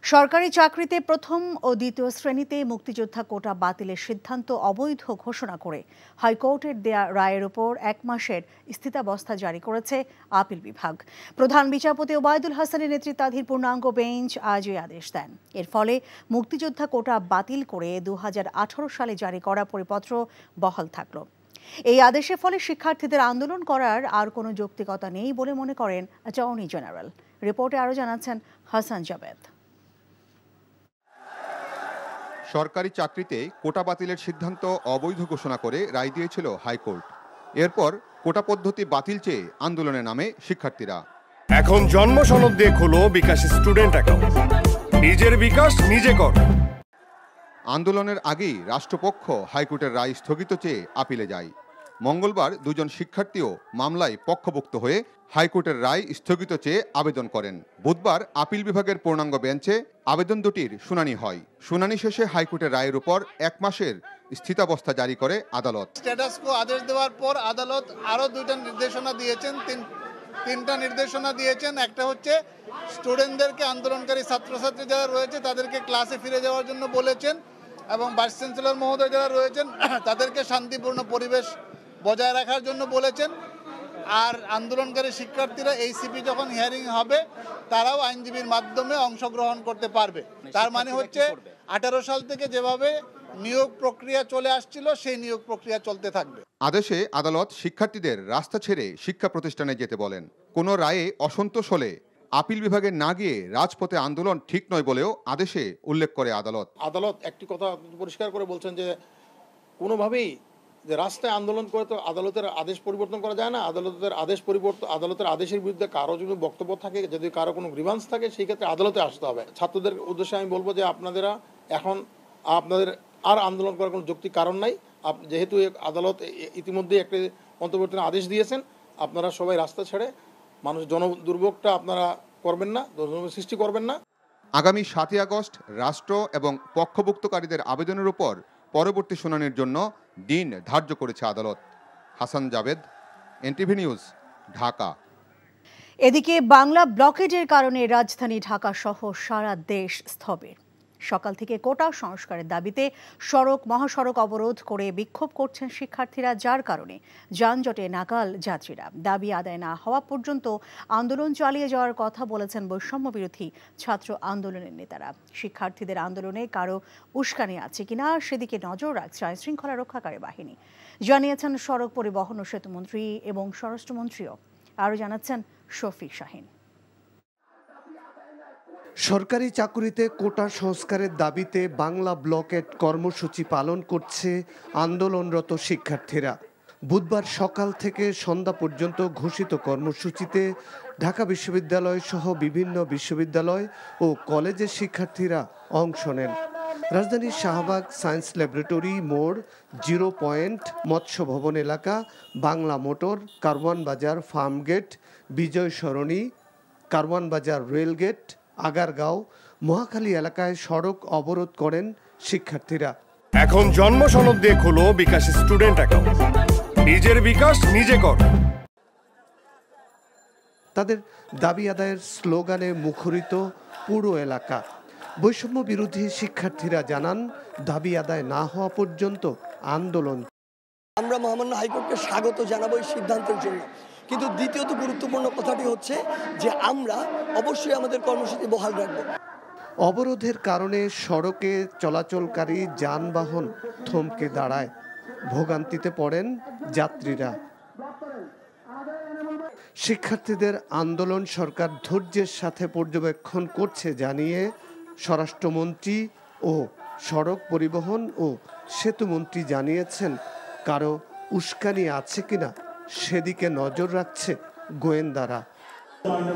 সরকারি চাকরিতে প্রথম ও দ্বিতীয় শ্রেণীতে মুক্তিযোদ্ধা কোটা বাতিলের সিদ্ধান্ত অবৈধ ঘোষণা করে হাইকোর্টের দেয়া রায়ের ওপর 1 মাসের স্থিতাবস্থা জারি করেছে আপিল বিভাগ। প্রধান বিচারপতি ওবায়দুল হাসানের নেতৃত্বাধীন পূর্ণাঙ্গ বেঞ্চ আজ এই আদেশ দেন। এর ফলে মুক্তিযোদ্ধা কোটা বাতিল করে 2018 সালে জারি করা পরিপত্র বহাল থাকল। এই আদেশের ফলে শিক্ষার্থীদের আন্দোলন করার আর কোনো যৌক্তিকতা নেই বলে মনে করেন অ্যাটর্নি জেনারেল। রিপোর্টে আরও জানাচ্ছেন হাসান জাবেদ। সরকারি চাকরিতে কোটা বাতিলের সিদ্ধান্ত অবৈধ ঘোষণা করে রায় দিয়েছিল হাইকোর্ট। এরপর কোটা পদ্ধতি বাতিল চেয়ে আন্দোলনে নামে শিক্ষার্থীরা। এখন জন্ম সনদ দিয়ে খোলো বিকাশ স্টুডেন্ট অ্যাকাউন্ট, নিজের বিকাশ নিজে কর। আন্দোলনের আগেই রাষ্ট্রপক্ষ হাইকোর্টের রায় স্থগিত চেয়ে আপিলে যায়। মঙ্গলবার দুজন শিক্ষার্থীও মামলায় পক্ষভুক্ত হয়ে হাইকোর্টের রায় স্থগিত চেয়ে আবেদন করেন। বুধবার আপিল বিভাগের পূর্ণাঙ্গ বেঞ্চে আবেদন দুটির শুনানি হয়। শুনানি শেষে হাইকোর্টের রায়ের উপর 1 মাসের স্থিতাবস্থা জারি করে আদালত। স্ট্যাটাস কো আদেশ দেওয়ার পর আদালত আরও 2টা নির্দেশনা দিয়েছেন, তিনটা নির্দেশনা দিয়েছেন। একটা হচ্ছে স্টুডেন্টদেরকে, আন্দোলনকারী ছাত্রছাত্রী যারা রয়েছে তাদেরকে ক্লাসে ফিরে যাওয়ার জন্য বলেছেন, এবং ভাইস চ্যান্সেলর মহোদয় যারা রয়েছেন তাদেরকে শান্তিপূর্ণ পরিবেশ বজায় রাখার জন্য বলেছেন। আর আন্দোলনকারী শিক্ষার্থীরা এইসিপি যখন হিয়ারিং হবে তারাও আইনজীবীর মাধ্যমে অংশগ্রহণ করতে পারবে। তার মানে হচ্ছে 18 সাল থেকে যেভাবে নিয়োগ প্রক্রিয়া চলে আসছিল সেই নিয়োগ প্রক্রিয়া চলতে থাকবে। আদেশে আদালত শিক্ষার্থীদের রাস্তা ছেড়ে শিক্ষা প্রতিষ্ঠানে যেতে বলেন। কোনো রায়ে অসন্তোষ হলে আপিল বিভাগে না গিয়ে রাজপথে আন্দোলন ঠিক নয় বলেও আদেশে উল্লেখ করে আদালত একটি কথা পরিষ্কার করে বলছেন যে কোনোভাবেই যে রাস্তায় আন্দোলন করে তো আদালতের আদেশ পরিবর্তন করা যায় না। আদালতের আদেশের বিরুদ্ধে কারো যদি বক্তব্য থাকে, যদি কারো কোনো গ্রিভান্স থাকে, সেই ক্ষেত্রে আদালতে আসতে হবে। ছাত্রদের উদ্দেশ্যে আমি বলবো যে আপনাদের আর আন্দোলন করার কোনো যৌক্তিক কারণ নাই। যেহেতু আদালত ইতিমধ্যে একটি অন্তর্বর্তী আদেশ দিয়েছেন, আপনারা সবাই রাস্তা ছেড়ে মানুষ জনদুর্ভোগটা আপনারা করবেন না, জনদুর্ভোগ সৃষ্টি করবেন না। আগামী 7 আগস্ট রাষ্ট্র এবং পক্ষভুক্তকারীদের আবেদনের উপর পরবর্তী শুনানির জন্য দিন ধার্য করেছে আদালত। Hasan Jabed, NTV news, Dhaka. এদিকে বাংলা ব্লকেজের কারণে রাজধানী ঢাকা সহ সারা দেশ স্থবির। সকাল থেকে কোটা সংস্কারের দাবিতে মহাসড়ক অবরোধ করে বিক্ষোভ করছেন শিক্ষার্থীরা, যার কারণে যানজটে নাকাল যাত্রীরা। দাবি আদায় না হওয়া পর্যন্ত আন্দোলন চালিয়ে যাওয়ার কথা বলেছেন বৈষম্য বিরোধী ছাত্র আন্দোলনের নেতারা। শিক্ষার্থীদের আন্দোলনে কারো উস্কানি আছে কিনা সেদিকে নজর রাখছে আইন শৃঙ্খলা রক্ষাকারী বাহিনী, জানিয়েছেন সড়ক পরিবহন ও সেতুমন্ত্রী এবং স্বরাষ্ট্রমন্ত্রীও। আরও জানাচ্ছেন শফিক শাহীন। সরকারি চাকুরিতে কোটা সংস্কারের দাবিতে বাংলা ব্লকেট কর্মসূচি পালন করছে আন্দোলনরত শিক্ষার্থীরা। বুধবার সকাল থেকে সন্ধ্যা পর্যন্ত ঘোষিত কর্মসূচিতে ঢাকা বিশ্ববিদ্যালয় সহ বিভিন্ন বিশ্ববিদ্যালয় ও কলেজের শিক্ষার্থীরা অংশ নেন। রাজধানীর শাহবাগ সায়েন্স ল্যাবরেটরি মোড়, 0 পয়েন্ট, মৎস্য ভবন এলাকা, বাংলা মোটর, কারওয়ান বাজার ফার্মগেট, বিজয় সরণি, কারওয়ান বাজার রেলগেট, আগারগাঁও, মহাখালী এলাকায় সড়ক অবরোধ করেন শিক্ষার্থীরা। এখন জন্ম সনদ দিয়ে খোলো বিকাশ স্টুডেন্ট অ্যাকাউন্ট, নিজের বিকাশ নিজে কর। তাদের দাবি আদায়ের স্লোগানে মুখরিত পুরো এলাকা। বৈষম্য বিরোধী শিক্ষার্থীরা জানান, দাবি আদায় না হওয়া পর্যন্ত আন্দোলন। আমরা মহামান্য হাইকোর্টকে স্বাগত জানাবো এই সিদ্ধান্তের জন্য, কিন্তু দ্বিতীয়ত গুরুত্বপূর্ণ কথাটি হচ্ছে যে আমরা অবশ্যই আমাদের কর্মসূচি বহাল রাখব। অবরোধের কারণে সড়কে চলাচলকারী যানবাহন থমকে দাঁড়ায়, ভোগান্তিতে পড়েন যাত্রীরা। শিক্ষার্থীদের আন্দোলন সরকার ধৈর্যের সাথে পর্যবেক্ষণ করছে জানিয়ে স্বরাষ্ট্রমন্ত্রী ও সড়ক পরিবহন ও সেতুমন্ত্রী জানিয়েছেন, কারো উস্কানি আছে কিনা সেদিকে নজর রাখছে গোয়েন্দারা।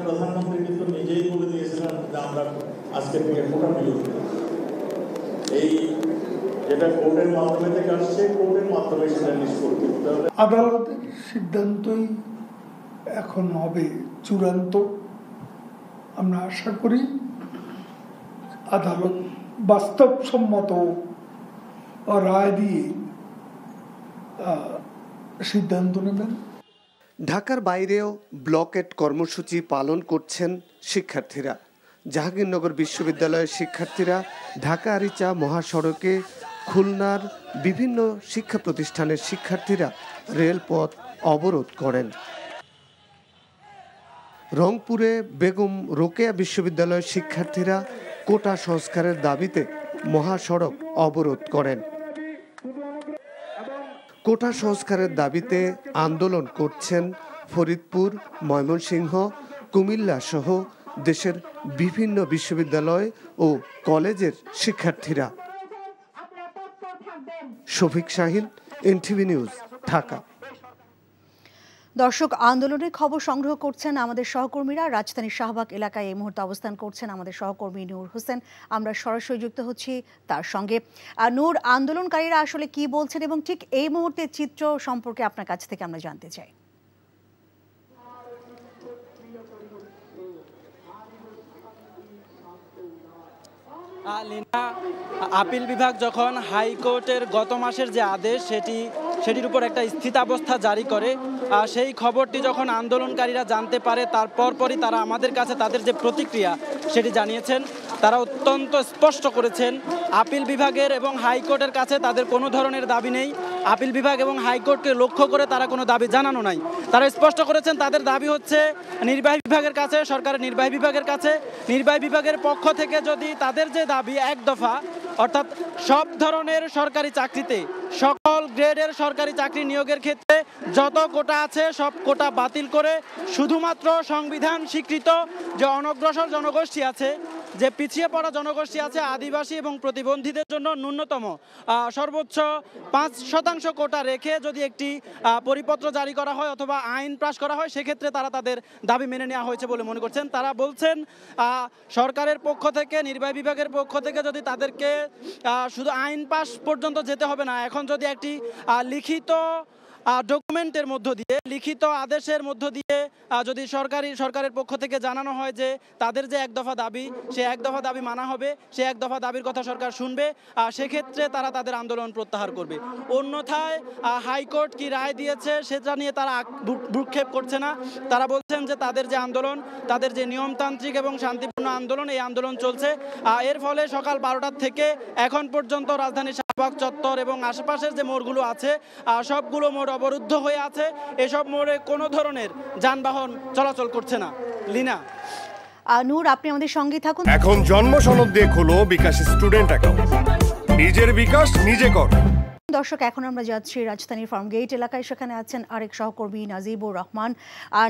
প্রধানমন্ত্রী কিন্তু নিজেই বলে দিয়েছিলেন যে আমরা আজকে থেকে কোটা বিরোধী, এই যেটা কোর্টের মাধ্যমে থেকে আসছে, কোর্টের মাধ্যমে সেটা নিষ্পত্তি করতে হবে। আদালতের সিদ্ধান্তই এখন হবে চূড়ান্ত। আমরা আশা করি আদালত বাস্তবসম্মত রায় দিয়ে সিদ্ধান্ত নেবেন। ঢাকার বাইরেও ব্লকেট কর্মসূচি পালন করছেন শিক্ষার্থীরা। জাহাঙ্গীরনগর বিশ্ববিদ্যালয়ের শিক্ষার্থীরা ঢাকা আরিচা মহাসড়কে খুলনার বিভিন্ন শিক্ষা প্রতিষ্ঠানের শিক্ষার্থীরা রেলপথ অবরোধ করেন। রংপুরে বেগম রোকেয়া বিশ্ববিদ্যালয়ের শিক্ষার্থীরা কোটা সংস্কারের দাবিতে মহাসড়ক অবরোধ করেন। কোটা সংস্কারের দাবিতে আন্দোলন করছেন ফরিদপুর, ময়মনসিংহ, কুমিল্লা সহ দেশের বিভিন্ন বিশ্ববিদ্যালয় ও কলেজের শিক্ষার্থীরা। Shafiq Shahin, NTV news, Dhaka. দর্শক, আন্দোলনের খবর সংগ্রহ করছেন আমাদের সহকর্মীরা। রাজধানীর শাহবাগ এলাকায় এই মুহূর্তে অবস্থান করছেন আমাদের সহকর্মী নূর হোসেন। আমরা সরাসরি যুক্ত হচ্ছি তার সঙ্গে। নূর, আন্দোলনকারীরা আসলে কি বলছেন এবং ঠিক এই মুহূর্তের চিত্র সম্পর্কে আপনার কাছ থেকে আমরা জানতে চাই। লিনা, আপিল বিভাগ যখন হাইকোর্টের গত মাসের যে আদেশ সেটির উপর একটা স্থিতাবস্থা জারি করে, সেই খবরটি যখন আন্দোলনকারীরা জানতে পারে তার পরপরই তারা আমাদের কাছে তাদের যে প্রতিক্রিয়া সেটি জানিয়েছেন। তারা অত্যন্ত স্পষ্ট করেছেন আপিল বিভাগের এবং হাইকোর্টের কাছে তাদের কোনো ধরনের দাবি নেই। আপিল বিভাগ এবং হাইকোর্টকে লক্ষ্য করে তারা কোনো দাবি জানানো নাই। তারা স্পষ্ট করেছেন তাদের দাবি হচ্ছে নির্বাহী বিভাগের কাছে, সরকারের নির্বাহী বিভাগের কাছে। নির্বাহী বিভাগের পক্ষ থেকে যদি তাদের যে দাবি এক দফা, অর্থাৎ সব ধরনের সরকারি চাকরিতে সকল গ্রেডের সরকারি চাকরি নিয়োগের ক্ষেত্রে যত কোটা আছে সব কোটা বাতিল করে শুধুমাত্র সংবিধান স্বীকৃত যে অনগ্রসর জনগোষ্ঠী আছে, যে পিছিয়ে পড়া জনগোষ্ঠী আছে, আদিবাসী এবং প্রতিবন্ধীদের জন্য ন্যূনতম সর্বোচ্চ 5% কোটা রেখে যদি একটি পরিপত্র জারি করা হয় অথবা আইন পাস করা হয়, সেক্ষেত্রে তারা তাদের দাবি মেনে নেওয়া হয়েছে বলে মনে করছেন। তারা বলছেন সরকারের পক্ষ থেকে, নির্বাহী বিভাগের পক্ষ থেকে যদি তাদেরকে শুধু আইন পাস পর্যন্ত যেতে হবে না, এখন যদি একটি লিখিত ডকুমেন্টের মধ্য দিয়ে, লিখিত আদেশের মধ্য দিয়ে যদি সরকারের পক্ষ থেকে জানানো হয় যে তাদের যে এক দফা দাবি, সে এক দফা দাবি মানা হবে, সে এক দফা দাবির কথা সরকার শুনবে, সেক্ষেত্রে তারা তাদের আন্দোলন প্রত্যাহার করবে। অন্যথায় হাইকোর্ট কি রায় দিয়েছে সেটা নিয়ে তারা ভ্রুক্ষেপ করছে না। তারা বলছেন যে তাদের যে আন্দোলন, তাদের যে নিয়মতান্ত্রিক এবং শান্তিপূর্ণ আন্দোলন, এই আন্দোলন চলছে। এর ফলে সকাল 12টার থেকে এখন পর্যন্ত রাজধানীর শাহবাগ চত্বর এবং আশেপাশের যে মোড়গুলো আছে সবগুলো মোড় অবরুদ্ধ হয়ে আছে। এসব মোড়ে কোনো ধরনের যানবাহন চলাচল করছে না। লিনা, নূর, আপনি আমাদের সঙ্গে থাকুন। এখন জন্ম সনদ দিয়ে খোলো বিকাশ স্টুডেন্ট অ্যাকাউন্ট। নিজের বিকাশ নিজে কর। দর্শক, এখন আমরা যাচ্ছি রাজধানীর ফার্মগেট এলাকায়। সেখানে আছেন আরেক সহকর্মী নাজিবুর রহমান।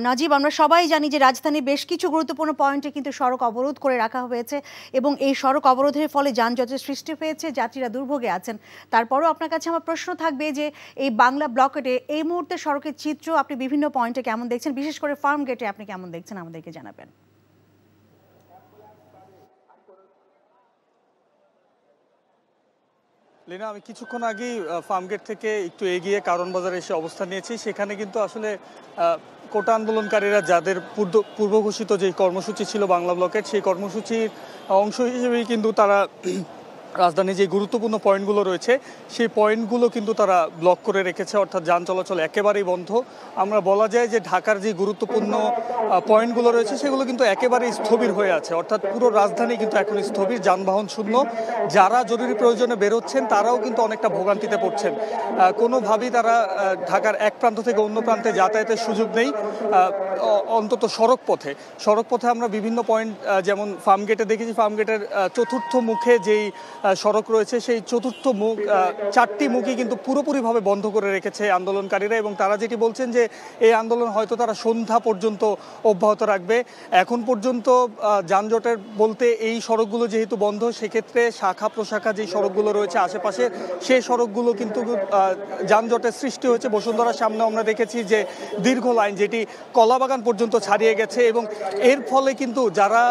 নাজিব, আমরা সবাই জানি যে রাজধানীর বেশ কিছু গুরুত্বপূর্ণ পয়েন্টে কিন্তু সড়ক অবরোধ করে রাখা হয়েছে এবং এই সড়ক অবরোধের ফলে যানজটের সৃষ্টি হয়েছে, যাত্রীরা দুর্ভোগে আছেন। তারপরও আপনার কাছে আমার প্রশ্ন থাকবে যে এই বাংলা ব্লকেটে এই মুহূর্তে সড়কের চিত্র আপনি বিভিন্ন পয়েন্টে কেমন দেখছেন, বিশেষ করে ফার্মগেটে আপনি কেমন দেখছেন আমাদেরকে জানাবেন। লিনা, আমি কিছুক্ষণ আগেই ফার্মগেট থেকে একটু এগিয়ে কারণ বাজারে এসে অবস্থান নিয়েছি। সেখানে কিন্তু আসলে কোটা আন্দোলনকারীরা যাদের পূর্ব ঘোষিত যে কর্মসূচি ছিল বাংলা ব্লকের, সেই কর্মসূচির অংশ হিসেবেই কিন্তু তারা রাজধানীর যে গুরুত্বপূর্ণ পয়েন্টগুলো রয়েছে সেই পয়েন্টগুলো কিন্তু তারা ব্লক করে রেখেছে, অর্থাৎ যান চলাচল একেবারেই বন্ধ। আমরা বলা যায় যে ঢাকার যে গুরুত্বপূর্ণ পয়েন্টগুলো রয়েছে সেগুলো কিন্তু একেবারেই স্থবির হয়ে আছে, অর্থাৎ পুরো রাজধানী কিন্তু এখন স্থবির, যানবাহন শূন্য। যারা জরুরি প্রয়োজনে বেরোচ্ছেন তারাও কিন্তু অনেকটা ভোগান্তিতে পড়ছেন। কোনোভাবেই তারা ঢাকার এক প্রান্ত থেকে অন্য প্রান্তে যাতায়াতের সুযোগ নেই, অন্তত সড়ক পথে আমরা বিভিন্ন পয়েন্ট যেমন ফার্মগেটে দেখেছি, ফার্মগেটের চতুর্থ মুখে যেই সড়ক রয়েছে সেই চতুর্থ মুখ, 4টি মুখই কিন্তু পুরোপুরিভাবে বন্ধ করে রেখেছে আন্দোলনকারীরা। এবং তারা যেটি বলছেন যে এই আন্দোলন হয়তো তারা সন্ধ্যা পর্যন্ত অব্যাহত রাখবে। এখন পর্যন্ত যানজটের বলতে এই সড়কগুলো যেহেতু বন্ধ, সেক্ষেত্রে শাখা প্রশাখা যে সড়কগুলো রয়েছে আশেপাশে সেই সড়কগুলো কিন্তু যানজটের সৃষ্টি হয়েছে। বসুন্ধরার সামনে আমরা দেখেছি যে দীর্ঘ লাইন যেটি কলাবাগান পর্যন্ত ছাড়িয়ে গেছে এবং এর ফলে কিন্তু যারা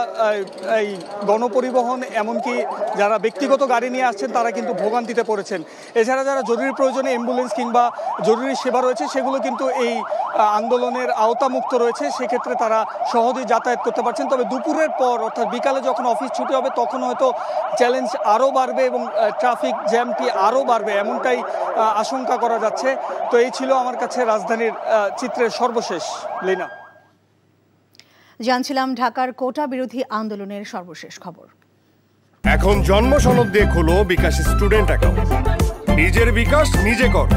এই গণপরিবহন এমনকি যারা ব্যক্তিগত গাড়ি নিয়ে আসছেন তারা কিন্তু ভোগান্তিতে পড়েছেন। এছাড়া যারা জরুরি প্রয়োজনে অ্যাম্বুলেন্স কিংবা জরুরি সেবা রয়েছে সেগুলো কিন্তু এই আন্দোলনের আওতামুক্ত রয়েছে, সেক্ষেত্রে তারা সহজেই যাতায়াত করতে পারছেন। তবে দুপুরের পর অর্থাৎ বিকালে যখন অফিস ছুটি হবে তখন হয়তো চ্যালেঞ্জ আরও বাড়বে এবং ট্রাফিক জ্যামটি আরও বাড়বে, এমনটাই আশঙ্কা করা যাচ্ছে। তো এই ছিল আমার কাছে রাজধানীর চিত্রের সর্বশেষ। লিনা। জানছিলাম ঢাকার কোটা বিরোধী আন্দোলনের সর্বশেষ খবর। এখন জন্ম সনদ দিয়ে খোলো বিকাশ স্টুডেন্ট অ্যাকাউন্ট, নিজের বিকাশ নিজে কর।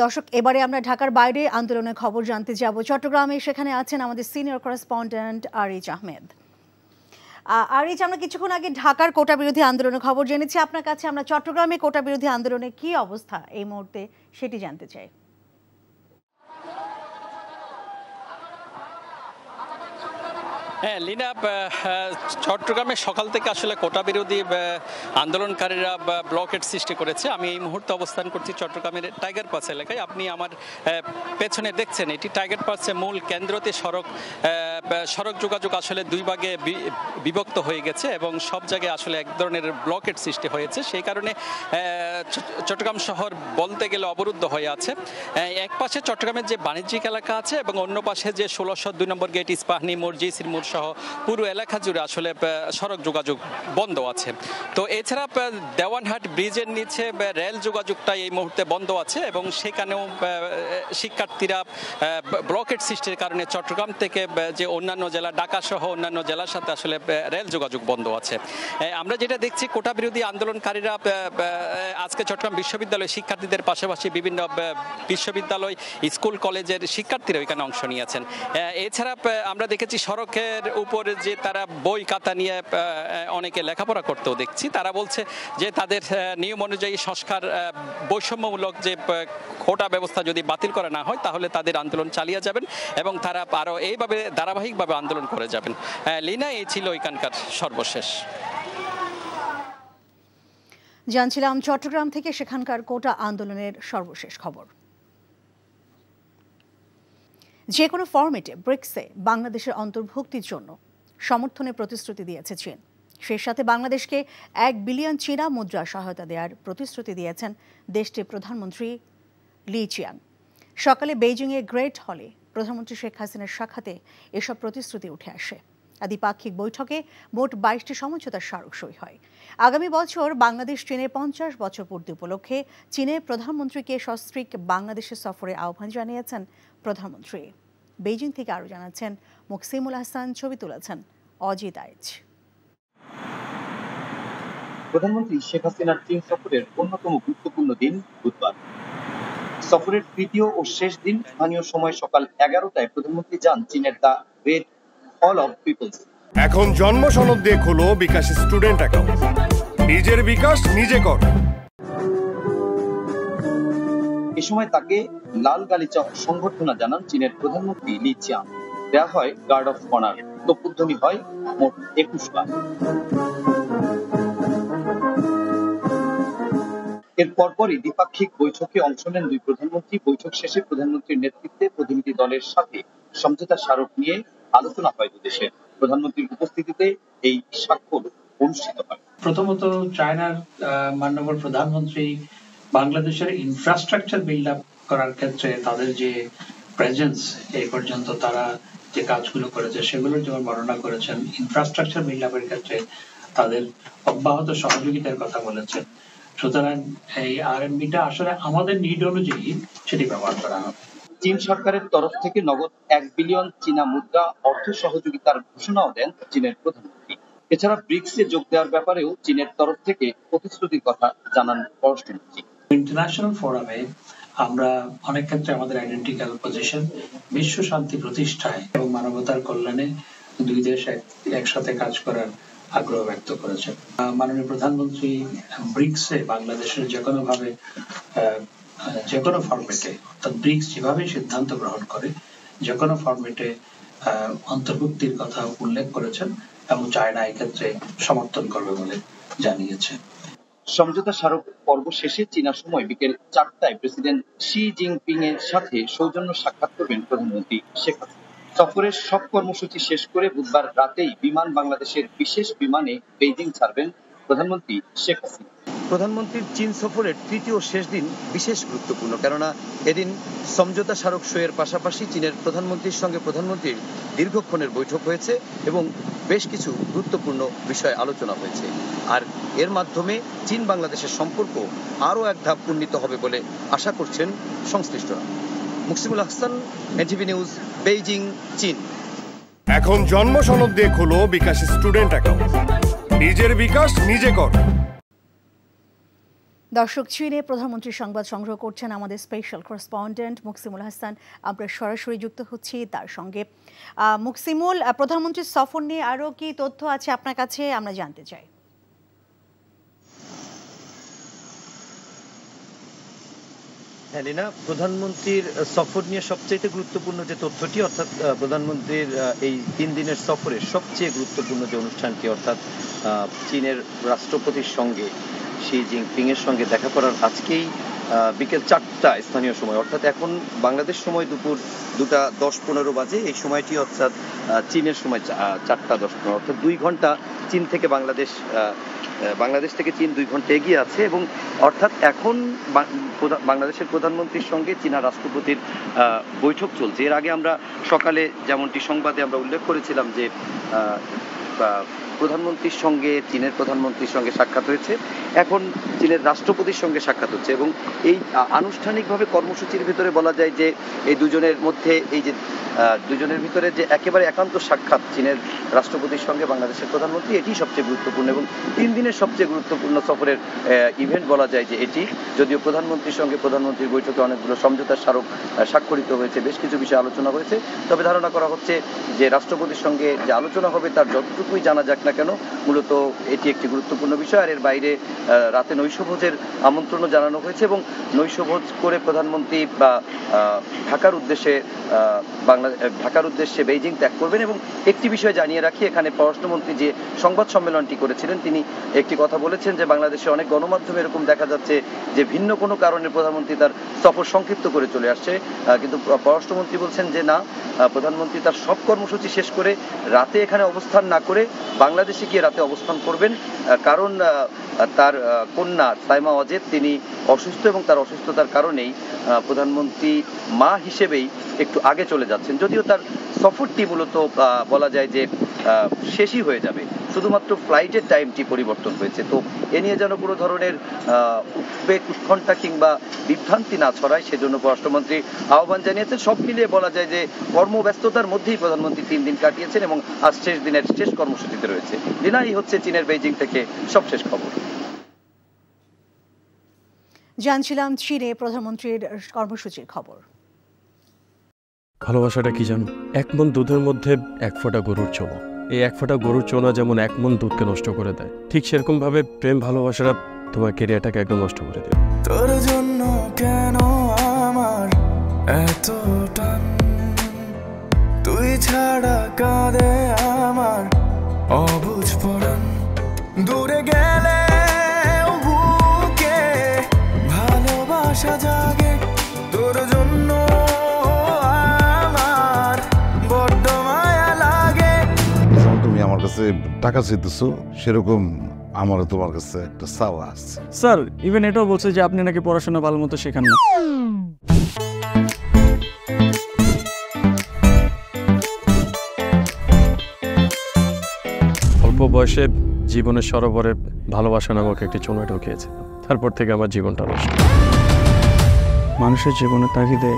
দর্শক, এবারে আমরা ঢাকার বাইরে আন্দোলনের খবর জানতে যাব। চট্টগ্রামে সেখানে আছেন আমাদের সিনিয়র করেসপন্ডেন্ট আরিজ আহমেদ। আরিজ, আমরা কিছুক্ষণ আগে ঢাকার কোটা বিরোধী আন্দোলনের খবর জেনেছি আপনার কাছে। আমরা চট্টগ্রামে কোটা বিরোধী আন্দোলনের কি অবস্থা এই মুহূর্তে সেটি জানতে চাই। হ্যাঁ লীনা, চট্টগ্রামে সকাল থেকে আসলে কোটা বিরোধী আন্দোলনকারীরা ব্লকেট সৃষ্টি করেছে। আমি এই মুহূর্তে অবস্থান করছি চট্টগ্রামের টাইগার পাস এলাকায়। আপনি আমার পেছনে দেখছেন এটি টাইগার পাসের মূল কেন্দ্রতে সড়ক যোগাযোগ আসলে দুই ভাগে বিভক্ত হয়ে গেছে এবং সব জায়গায় আসলে এক ধরনের ব্লকেট সৃষ্টি হয়েছে। সেই কারণে চট্টগ্রাম শহর বলতে গেলে অবরুদ্ধ হয়ে আছে। এক পাশে চট্টগ্রামের যে বাণিজ্যিক এলাকা আছে এবং অন্য পাশে যে 1602 নম্বর গেট, ইস্পাহানি মোড়, জিসির মোড় সহ পুরো এলাকা জুড়ে আসলে সড়ক যোগাযোগ বন্ধ আছে। তো এছাড়া দেওয়ানহাট ব্রিজের নিচে রেল যোগাযোগটা এই মুহূর্তে বন্ধ আছে এবং সেখানেও শিক্ষার্থীরা ব্লকেট সৃষ্টির কারণে চট্টগ্রাম থেকে যে অন্যান্য জেলা, ঢাকা সহ অন্যান্য জেলার সাথে আসলে রেল যোগাযোগ বন্ধ আছে। আমরা যেটা দেখছি, কোটা বিরোধী আন্দোলনকারীরা আজকে চট্টগ্রাম বিশ্ববিদ্যালয়ের শিক্ষার্থীদের পাশাপাশি বিভিন্ন বিশ্ববিদ্যালয়, স্কুল, কলেজের শিক্ষার্থীরা এখানে অংশ নিয়েছেন। এছাড়া আমরা দেখেছি সড়কের উপরে যে তারা বই খাতা নিয়ে অনেকে লেখাপড়া করতেও দেখছি। তারা বলছে যে তাদের নিয়ম অনুযায়ী সংস্কার, বৈষম্যমূলক যে কোটা ব্যবস্থা যদি বাতিল করা না হয় তাহলে তাদের আন্দোলন চালিয়ে যাবেন এবং তারা আরও এইভাবে ধারাবাহিকভাবে আন্দোলন করে যাবেন। লীনা, এই ছিল এখানকার সর্বশেষ। জানছিলাম চট্টগ্রাম থেকে সেখানকার কোটা আন্দোলনের সর্বশেষ খবর। যে কোনো ফরম্যাটে ব্রিক্সে বাংলাদেশের অন্তর্ভুক্তির জন্য সমর্থনের প্রতিশ্রুতি দিয়েছে চীন। সেই সাথে বাংলাদেশকে 1 বিলিয়ন চীনা মুদ্রা সহায়তা দেওয়ার প্রতিশ্রুতি দিয়েছেন দেশটির প্রধানমন্ত্রী লি চিয়াং। সকালে বেইজিংয়ে গ্রেট হলে প্রধানমন্ত্রী শেখ হাসিনার সাক্ষাতে এসব প্রতিশ্রুতি উঠে আসে। দ্বিপাক্ষিক বৈঠকে মোট 22টি সমঝোতার স্মারক সই হয়। আগামী বছর বাংলাদেশ চীনের 50 বছর পূর্তি উপলক্ষে চীনের প্রধানমন্ত্রীকে সস্ত্রীক বাংলাদেশে সফরে আহ্বান জানিয়েছেন প্রধানমন্ত্রী। বেইজিং থেকে আরও জানাচ্ছেন মুকসিমুল হাসান, ছবি তুলেছেন অজিত আইচ। প্রধানমন্ত্রী শেখ হাসিনার চীন সফরের অন্যতম গুরুত্বপূর্ণ দিন বুধবার। সফরের তৃতীয় ও শেষ দিন স্থানীয় সময় সকাল 11টায় প্রধানমন্ত্রী যান চীনের the great hall of people's. এখন জন্ম সনদ দিয়ে খোলো বিকাশ স্টুডেন্ট অ্যাকাউন্ট, নিজের বিকাশ নিজে কর। এ সময় তাকে লাল গালিচা সংবর্ধনা জানান চীনের প্রধানমন্ত্রী লি চিয়াং। দেওয়া হয় গার্ড অফ অনার। তোপধ্বনি হয় মোট 21 বার। এর পরপরই দ্বিপাক্ষিক বৈঠকে অংশ নেন দুই প্রধানমন্ত্রী। বৈঠক শেষে প্রধানমন্ত্রীর নেতৃত্বে প্রতিনিধি দলের সাথে সমঝোতা স্মারক নিয়ে আলোচনা হয় দুদেশের। প্রধানমন্ত্রীর উপস্থিতিতে এই স্বাক্ষর অনুষ্ঠিত হয়। প্রথমত, চায়নার মাননীয় প্রধানমন্ত্রী বাংলাদেশের ইনফ্রাস্ট্রাকচার বিল্ড আপ করার ক্ষেত্রে তাদের যে প্রেজেন্স, এই পর্যন্ত তারা যে কাজগুলো করেছে সেগুলোর যেমন বর্ণনা করেছেন। ইনফ্রাস্ট্রাকচার বিল্ড আপের ক্ষেত্রে তাদের অব্যাহত সহযোগিতার কথা বলেছেন। সুতরাং এই আরএমবিটা আসলে আমাদের নিড অনুযায়ী সেটি ব্যবহার করা হবে। চীন সরকারের তরফ থেকে নগদ 1 বিলিয়ন চীনা মুদ্রা অর্থ সহযোগিতার ঘোষণাও দেন চীনের প্রধানমন্ত্রী। এছাড়া ব্রিক্সে যোগ দেওয়ার ব্যাপারেও চীনের তরফ থেকে প্রতিশ্রুতির কথা জানান পররাষ্ট্রমন্ত্রী। ইন্টারন্যাশনাল ফোরামে আমরা অনেক ক্ষেত্রে আমাদের আইডেন্টিক্যাল পজিশন বিশ্ব শান্তি প্রতিষ্ঠায় এবং মানবতার কল্যাণে দুই দেশ একসাথে কাজ করার আগ্রহ ব্যক্ত করেছেন। মাননীয় প্রধানমন্ত্রী ব্রিক্সে বাংলাদেশের যে কোনো ফরম্যাটে, অর্থাৎ ব্রিক্স যেভাবে সিদ্ধান্ত গ্রহণ করে যে কোনো ফরম্যাটে অন্তর্ভুক্তির কথা উল্লেখ করেছেন এবং চায়না এক্ষেত্রে সমর্থন করবে বলে জানিয়েছে। সমঝোতা স্মারক পর্ব শেষে চীনা সময় বিকেল 4টায় প্রেসিডেন্ট শি জিনপিং এর সাথে সৌজন্য সাক্ষাৎ করবেন প্রধানমন্ত্রী শেখ হাসিনা। সফরের সব কর্মসূচি শেষ করে বুধবার রাতেই বিমান বাংলাদেশের বিশেষ বিমানে বেইজিং ছাড়বেন প্রধানমন্ত্রী শেখ হাসিনা। প্রধানমন্ত্রীর চীন সফরের তৃতীয় শেষ দিন বিশেষ গুরুত্বপূর্ণ, কেননা এদিন সমঝোতা স্মারক সইয়ের পাশাপাশি চীনের প্রধানমন্ত্রীর সঙ্গে প্রধানমন্ত্রীর দীর্ঘক্ষণের বৈঠক হয়েছে এবং বেশ কিছু গুরুত্বপূর্ণ বিষয় আলোচনা হয়েছে। আর এর মাধ্যমে চীন বাংলাদেশের সম্পর্ক আরও এক ধাপ উন্নীত হবে বলে আশা করছেন সংশ্লিষ্টরা। Muksimul Hasan, NTV news, Beijing, চীন। এখন জন্ম সনদ দিয়ে খোলো বিকাশ স্টুডেন্ট অ্যাকাউন্ট। নিজের বিকাশ নিজে কর। দর্শক, চীনে প্রধানমন্ত্রীর সংবাদ সংগ্রহ করছেন আমাদের স্পেশাল করেসপন্ডেন্ট মুকসিমুল হাসান। আমরা সরাসরি যুক্ত হচ্ছি তার সঙ্গে। মুকসিমুল, প্রধানমন্ত্রীর সফর নিয়ে আরও কি তথ্য আছে আপনার কাছে, আমরা জানতে চাই। হ্যাঁ লীনা, প্রধানমন্ত্রীর সফর নিয়ে সবচেয়ে গুরুত্বপূর্ণ যে তথ্যটি, অর্থাৎ প্রধানমন্ত্রীর এই 3 দিনের সফরের সবচেয়ে গুরুত্বপূর্ণ যে অনুষ্ঠানটি, অর্থাৎ চীনের রাষ্ট্রপতির সঙ্গে শি জিনপিং এর সঙ্গে দেখা করার আজকেই বিকেল 4টা স্থানীয় সময়, অর্থাৎ এখন বাংলাদেশ সময় দুপুর 2:10-15 বাজে। এই সময়টি অর্থাৎ চীনের সময় 4:10-15, অর্থাৎ 2 ঘন্টা চীন থেকে বাংলাদেশ থেকে চীন 2 ঘন্টা এগিয়ে আছে। এবং অর্থাৎ এখন বাংলাদেশের প্রধানমন্ত্রীর সঙ্গে চীনা রাষ্ট্রপতির বৈঠক চলছে। এর আগে আমরা সকালে যেমনটি সংবাদে আমরা উল্লেখ করেছিলাম যে প্রধানমন্ত্রীর সঙ্গে চীনের প্রধানমন্ত্রীর সঙ্গে সাক্ষাৎ হয়েছে, এখন চীনের রাষ্ট্রপতির সঙ্গে সাক্ষাৎ হচ্ছে। এবং এই আনুষ্ঠানিকভাবে কর্মসূচির ভিতরে বলা যায় যে এই দুজনের মধ্যে দুজনের ভিতরে যে একেবারে একান্ত সাক্ষাৎ চীনের রাষ্ট্রপতির সঙ্গে বাংলাদেশের প্রধানমন্ত্রী, এটি সবচেয়ে গুরুত্বপূর্ণ এবং 3 দিনের সবচেয়ে গুরুত্বপূর্ণ সফরের ইভেন্ট বলা যায় যে এটি। যদিও প্রধানমন্ত্রীর সঙ্গে প্রধানমন্ত্রীর বৈঠকে অনেকগুলো সমঝোতার স্মারক স্বাক্ষরিত হয়েছে, বেশ কিছু বিষয়ে আলোচনা হয়েছে, তবে ধারণা করা হচ্ছে যে রাষ্ট্রপতির সঙ্গে যে আলোচনা হবে তার যতটুকুই জানা যাক না কেন, মূলত এটি একটি গুরুত্বপূর্ণ বিষয়। আর এর বাইরে রাতে নৈশভোজের আমন্ত্রণও জানানো হয়েছে এবং নৈশভোজ করে প্রধানমন্ত্রী ঢাকার উদ্দেশ্যে বেইজিং ত্যাগ করবেন। এবং একটি বিষয় জানিয়ে রাখি, এখানে পররাষ্ট্রমন্ত্রী যে সংবাদ সম্মেলনটি করেছিলেন তিনি একটি কথা বলেছেন যে বাংলাদেশে অনেক গণমাধ্যমে এরকম দেখা যাচ্ছে যে ভিন্ন কোনো কারণে প্রধানমন্ত্রী তার সফর সংক্ষিপ্ত করে চলে আসছে, কিন্তু পররাষ্ট্রমন্ত্রী বলছেন যে না, প্রধানমন্ত্রী তার সব কর্মসূচি শেষ করে রাতে এখানে অবস্থান না করে বাংলাদেশে গিয়ে রাতে অবস্থান করবেন, কারণ তার কন্যা সাইমা ওয়াজেদ তিনি অসুস্থ এবং তার অসুস্থতার কারণেই প্রধানমন্ত্রী মা হিসেবেই একটু আগে চলে যাচ্ছেন। যদিও তার সফরটি মূলত বলা যায় যে শেষই হয়ে যাবে, শুধুমাত্র ফ্লাইটের টাইমটি পরিবর্তন হয়েছে। তো এ নিয়ে যেন কোনো ধরনের উদ্বেগ, উৎকণ্ঠা কিংবা বিভ্রান্তি না ছড়ায় সেজন্য পররাষ্ট্রমন্ত্রী আহ্বান জানিয়েছেন। সব মিলিয়ে বলা যায় যে কর্মব্যস্ততার মধ্যেই প্রধানমন্ত্রী 3 দিন কাটিয়েছেন এবং আজ শেষ দিনের শেষ কর্মসূচিতে রয়েছে। লীনা, এই হচ্ছে চীনের বেইজিং থেকে সবশেষ খবর। জানছিলাম চীনে প্রধানমন্ত্রীর কর্মসূচির খবর। ভালোবাসাটা কি জানো? 1 মণ দুধের মধ্যে 1 ফোঁটা গরুর চোনা। এই 1 ফোঁটা গরুর চোনা যেমন 1 মণ দুধকে নষ্ট করে দেয়, ঠিক সেরকম ভাবে প্রেম ভালোবাসাটা তোমার ক্যারিয়ারটাকে একদম নষ্ট করে দেয়। তোর জন্য কেন আমার এত টান, তুই ছাড়া কাঁদে আমার অবুঝ পরাণ, দূরে গেলে বুকে ভালোবাসা জাগে, তোর জন্য আমার বড্ড মায়া লাগে। তুমি আমার কাছে টাকা চাইতেছো, সেরকম আমারও তোমার কাছে একটা চাওয়া আছে। স্যার ইভেন এটাও বলছে যে আপনি নাকি পড়াশোনা ভালো মতো শেখান না। অল্প বয়সে জীবনের সরোবরে ভালোবাসা নামক একটি চোনা ঢুকিয়েছে, তারপর থেকে আমার জীবনটা নষ্ট। মানুষের জীবনের তাগিদে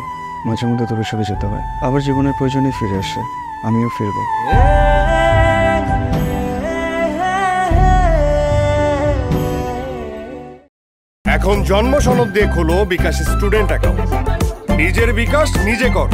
মাঝে মধ্যে দূরে সরে যেতে হয়, আবার জীবনের প্রয়োজনে ফিরে আসে, আমিও ফিরবো। এখন জন্ম সনদ দিয়ে খোলো বিকাশ স্টুডেন্ট অ্যাকাউন্ট। নিজের বিকাশ নিজে কর।